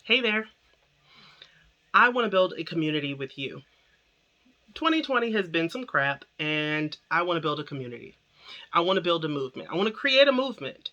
Hey there. I want to build a community with you. 2020 has been some crap, and I want to build a community. I want to build a movement. I want to create a movement.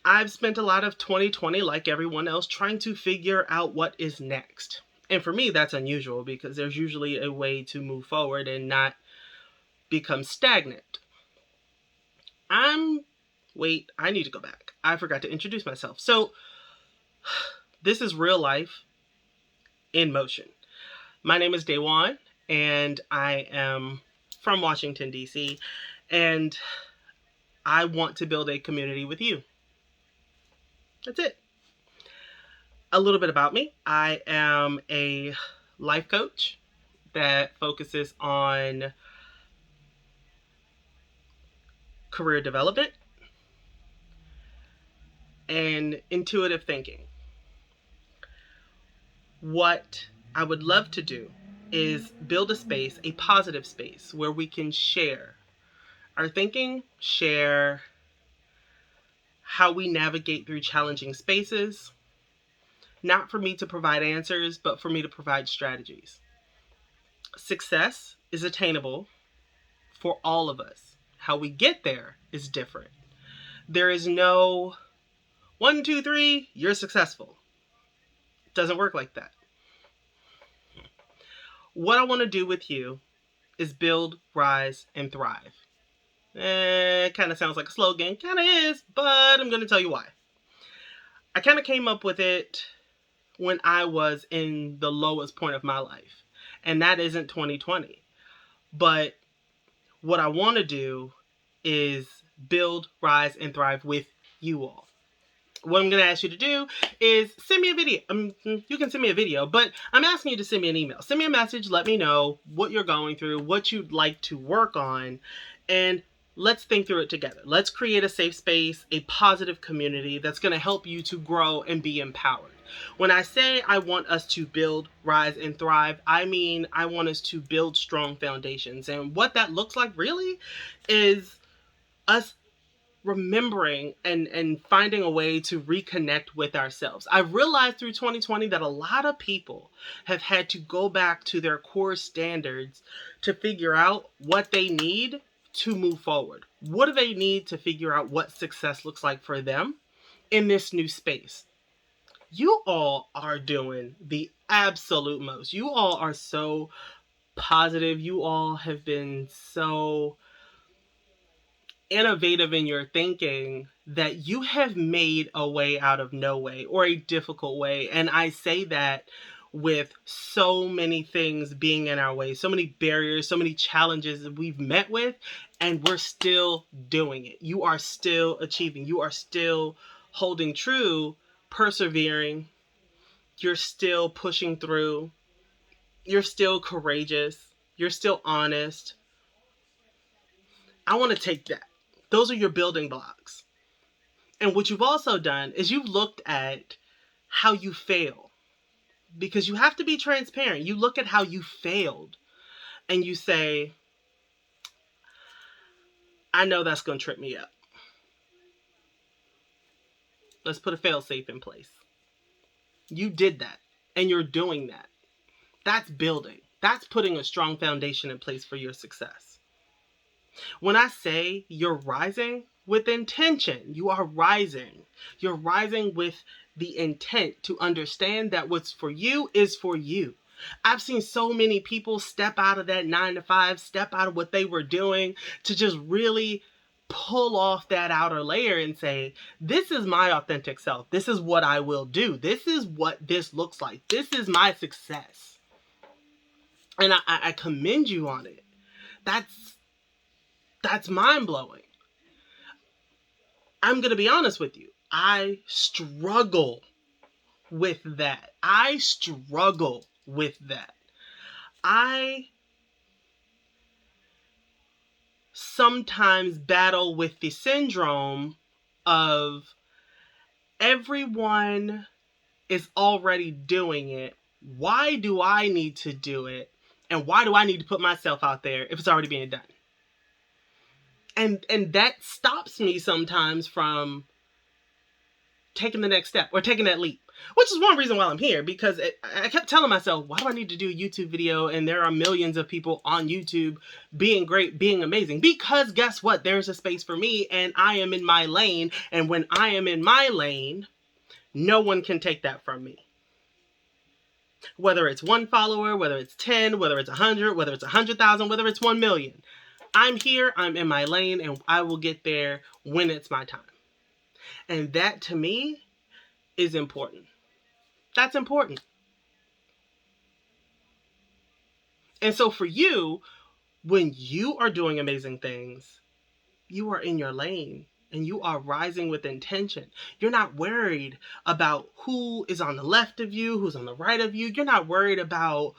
I've spent a lot of 2020, like everyone else, trying to figure out what is next. And for me, that's unusual because there's usually a way to move forward and not become stagnant. I'm. Wait, I need to go back. I forgot to introduce myself. So, this is real life in motion. My name is Daijuan, and I am from Washington, D.C., and I want to build a community with you. That's it. A little bit about me. I am a life coach that focuses on career development and intuitive thinking. What I would love to do is build a space, a positive space, where we can share our thinking, share how we navigate through challenging spaces, not for me to provide answers, but for me to provide strategies. Success is attainable for all of us. How we get there is different. There is no 1, 2, 3, you're successful. It doesn't work like that. What I want to do with you is build, rise, and thrive. It kind of sounds like a slogan, kind of is, but I'm going to tell you why. I kind of came up with it when I was in the lowest point of my life, and that isn't 2020. But what I want to do is build, rise, and thrive with you all. What I'm going to ask you to do is send me a video. You can send me a video, but I'm asking you to send me an email. Send me a message. Let me know what you're going through, what you'd like to work on, and let's think through it together. Let's create a safe space, a positive community that's going to help you to grow and be empowered. When I say I want us to build, rise, and thrive, I mean I want us to build strong foundations. And what that looks like really is us remembering and finding a way to reconnect with ourselves. I've realized through 2020 that a lot of people have had to go back to their core standards to figure out what they need to move forward. What do they need to figure out what success looks like for them in this new space? You all are doing the absolute most. You all are so positive. You all have been so innovative in your thinking that you have made a way out of no way, or a difficult way. And I say that with so many things being in our way, so many barriers, so many challenges that we've met with, and we're still doing it. You are still achieving. You are still holding true, persevering. You're still pushing through. You're still courageous. You're still honest. I want to take that. Those are your building blocks. And what you've also done is you've looked at how you fail, because you have to be transparent. You look at how you failed and you say, I know that's going to trip me up. Let's put a fail safe in place. You did that, and you're doing that. That's building. That's putting a strong foundation in place for your success. When I say you're rising with intention, you are rising. You're rising with the intent to understand that what's for you is for you. I've seen so many people step out of that 9 to 5, step out of what they were doing to just really pull off that outer layer and say, this is my authentic self. This is what I will do. This is what this looks like. This is my success. And I commend you on it. That's mind-blowing. I'm going to be honest with you. I struggle with that. I struggle with that. I sometimes battle with the syndrome of everyone is already doing it. Why do I need to do it? And why do I need to put myself out there if it's already being done? And that stops me sometimes from taking the next step or taking that leap. Which is one reason why I'm here, because I kept telling myself, why do I need to do a YouTube video? And there are millions of people on YouTube being great, being amazing. Because guess what? There's a space for me and I am in my lane. And when I am in my lane, no one can take that from me. Whether it's 1 follower, whether it's 10, whether it's 100, whether it's 100,000, whether it's 1 million. I'm here, I'm in my lane, and I will get there when it's my time. And that to me is important. That's important. And so for you, when you are doing amazing things, you are in your lane and you are rising with intention. You're not worried about who is on the left of you, who's on the right of you. You're not worried about,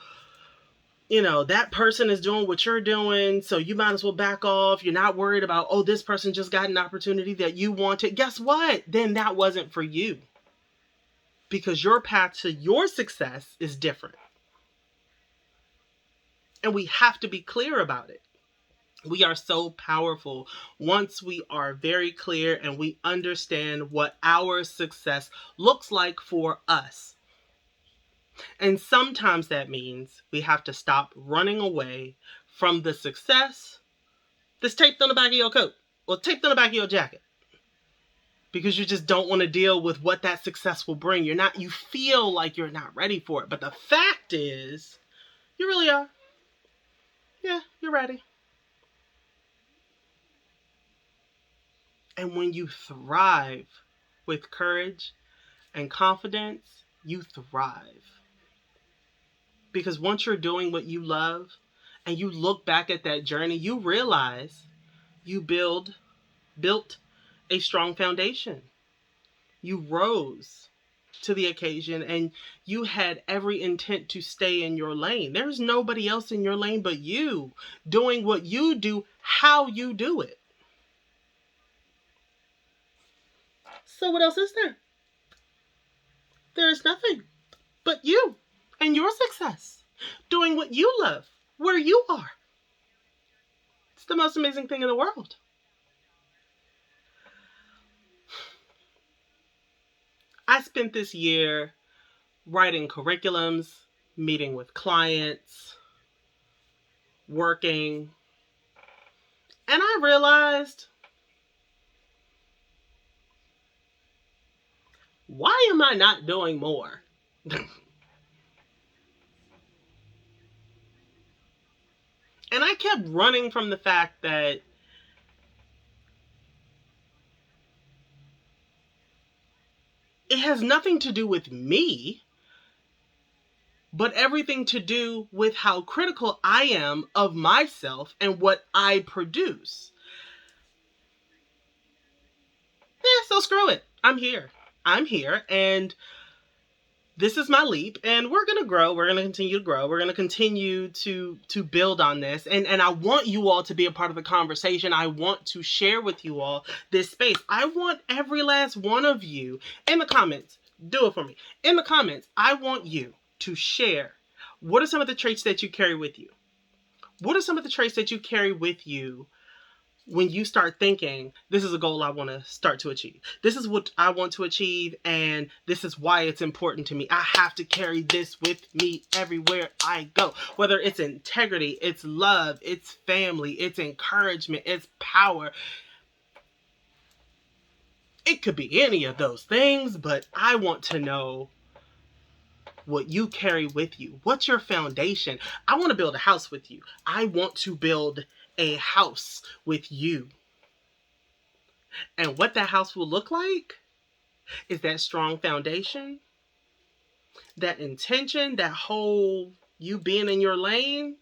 that person is doing what you're doing, so you might as well back off. You're not worried about, oh, this person just got an opportunity that you wanted. Guess what? Then that wasn't for you. Because your path to your success is different. And we have to be clear about it. We are so powerful once we are very clear and we understand what our success looks like for us. And sometimes that means we have to stop running away from the success that's taped on the back of your coat or taped on the back of your jacket. Because you just don't want to deal with what that success will bring. You feel like you're not ready for it. But the fact is, you really are. Yeah, you're ready. And when you thrive with courage and confidence, you thrive. Because once you're doing what you love and you look back at that journey, you realize you built a strong foundation. You rose to the occasion and you had every intent to stay in your lane. There's nobody else in your lane but you doing what you do, how you do it. So what else is there? There is nothing but you and your success, doing what you love, where you are. It's the most amazing thing in the world. I spent this year writing curriculums, meeting with clients, working, and I realized, why am I not doing more? And I kept running from the fact that it has nothing to do with me, but everything to do with how critical I am of myself and what I produce. Yeah, so screw it. I'm here, and this is my leap, and we're going to grow. We're going to continue to grow. We're going to continue to build on this. And I want you all to be a part of the conversation. I want to share with you all this space. I want every last one of you in the comments. Do it for me. In the comments, I want you to share. What are some of the traits that you carry with you? What are some of the traits that you carry with you when you start thinking, this is a goal I want to start to achieve. This is what I want to achieve, and this is why it's important to me. I have to carry this with me everywhere I go. Whether it's integrity, it's love, it's family, it's encouragement, it's power. It could be any of those things, but I want to know what you carry with you. What's your foundation? I want to build a house with you. I want to build a house with you. And what that house will look like is that strong foundation, that intention, that whole you being in your lane,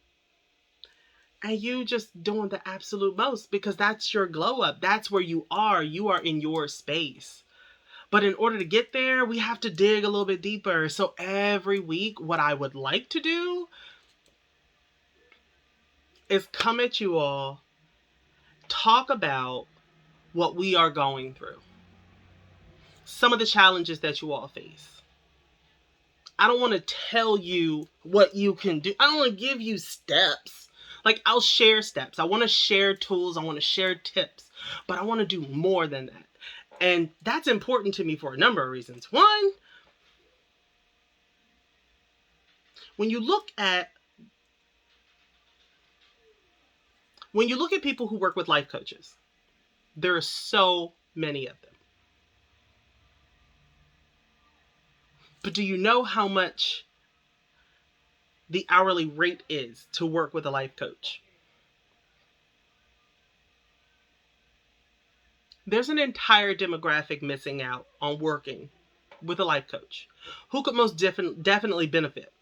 and you just doing the absolute most, because that's your glow up. That's where you are. You are in your space. But in order to get there, we have to dig a little bit deeper. So every week, what I would like to do is come at you all, talk about what we are going through, some of the challenges that you all face. I don't want to tell you what you can do. I don't want to give you steps. Like, I'll share steps. I want to share tools. I want to share tips. But I want to do more than that. And that's important to me for a number of reasons. One, when you look at people who work with life coaches, there are so many of them. But do you know how much the hourly rate is to work with a life coach? There's an entire demographic missing out on working with a life coach who could most definitely benefit.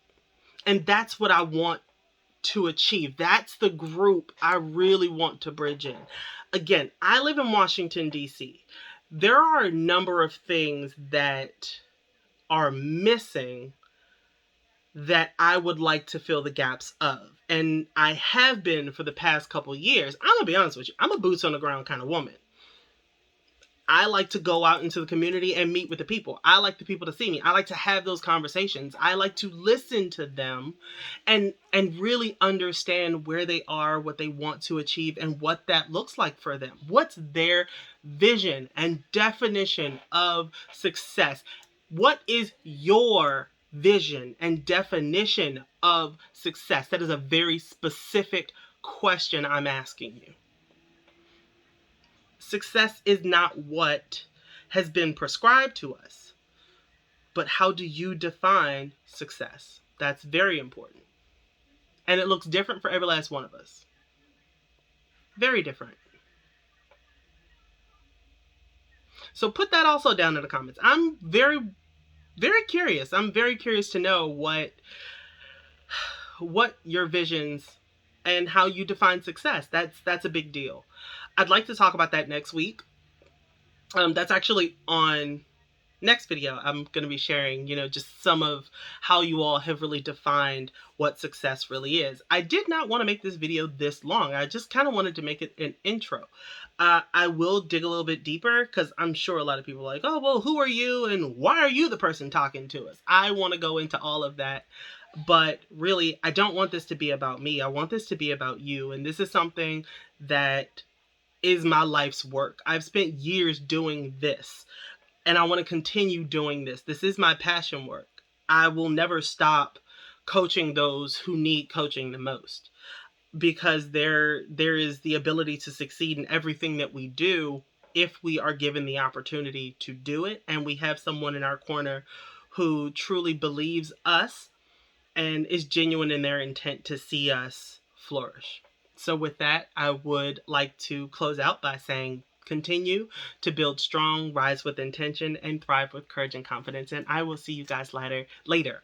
And that's what I want to achieve. That's the group I really want to bridge in. Again, I live in Washington, D.C. There are a number of things that are missing that I would like to fill the gaps of. And I have been for the past couple years. I'm going to be honest with you. I'm a boots on the ground kind of woman. I like to go out into the community and meet with the people. I like the people to see me. I like to have those conversations. I like to listen to them and really understand where they are, what they want to achieve, and what that looks like for them. What's their vision and definition of success? What is your vision and definition of success? That is a very specific question I'm asking you. Success is not what has been prescribed to us, but how do you define success? That's very important. And it looks different for every last one of us. Very different. So put that also down in the comments. I'm very, very curious. I'm very curious to know what your visions and how you define success. That's a big deal. I'd like to talk about that next week. That's actually on next video. I'm going to be sharing, just some of how you all have really defined what success really is. I did not want to make this video this long. I just kind of wanted to make it an intro. I will dig a little bit deeper because I'm sure a lot of people are like, oh, well, who are you and why are you the person talking to us? I want to go into all of that. But really, I don't want this to be about me. I want this to be about you. And this is something that is my life's work. I've spent years doing this, and I want to continue doing this. This is my passion work. I will never stop coaching those who need coaching the most, because there is the ability to succeed in everything that we do if we are given the opportunity to do it, and we have someone in our corner who truly believes us and is genuine in their intent to see us flourish. So with that, I would like to close out by saying, continue to build strong, rise with intention, and thrive with courage and confidence. And I will see you guys later. Later.